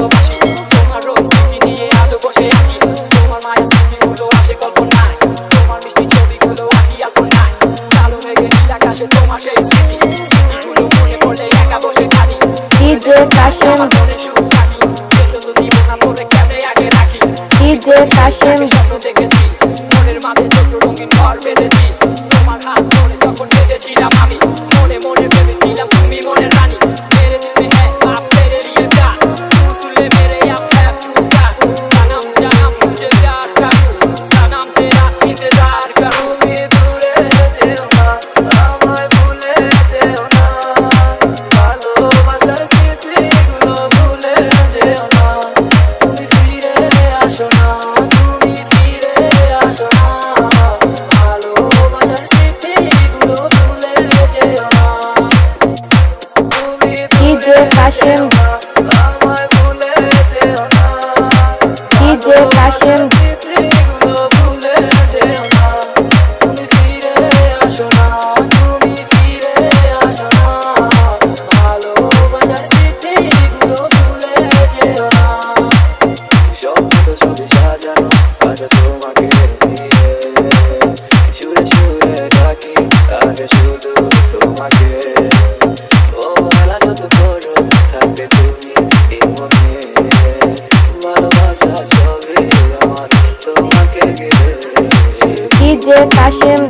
ভালোবাসি তোমার ওই স্মৃতি নিয়ে আজও বসে আছি তোমার মায়া স্মৃতিগুলো আসে কল্পনায় তোমার মিষ্টি ছবিগুলো আঁকি আলপনায় কালো মেঘে নীল আকাশে তোমার সেই স্মৃতিগুলো মনে পড়লে একা বসে কাঁদি ডিজে কাশেম মনে সুখ থাকি যেতে তো দিব না তোরে কেমনে আগে রাখি ডিজে কাশেম স্বপ্ন দেখেছি মনের মাঝে ছোট রঙিন ঘর বেঁধেছি তোমার হাত ধরে যখন বেঁধেছিলাম আমি মনে মনে ভেবেছিলাম তুমি মনের রানী मेरे दिल में है आप तेरे लिए प्यार तुझे मेरे आप है पूरा सनम सनम मुझे प्यार करूं सनम तेरा इंतजार करूं তুমি দূরে যেও না আমায় ভুলে যেও না ভালোবাসার স্মৃতিগুলো ভুলে যেও না তুমি ফিরে আসো না তুমি ফিরে আসো না ভালোবাসার স্মৃতিগুলো ভুলে যেও না তুমি ডিজে কাশেম আমায় ভুলে যেও না ডিজে কাশেম স্মৃতিগুলো ভুলে যেও না তুমি ফিরে আসো না তুমি ফিরে আসো না ভালোবাসার স্মৃতিগুলো ভুলে যেও না স্বপ্ন তো সবই সাজানো আজ তোমাকে নিয়ে সুরে সুরে ডাকি আজ শুধু তোমাকে ও বেলা যত করো থাকবে তুমি এই মনে ভালোবাসা সবই আমার তোমাকে ঘিরে ডিজে কাশেম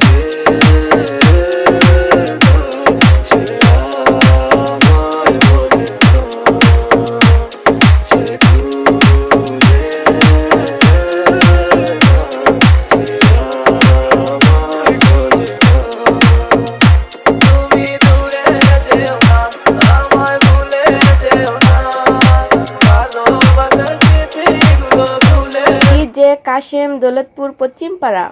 তুমি দূরে যেও না আমায় ভুলে যেও না ভালোবাসার স্মৃতিগুলো ভুলে ডিজে কাশেম দৌলতপুর পশ্চিমপাড়া।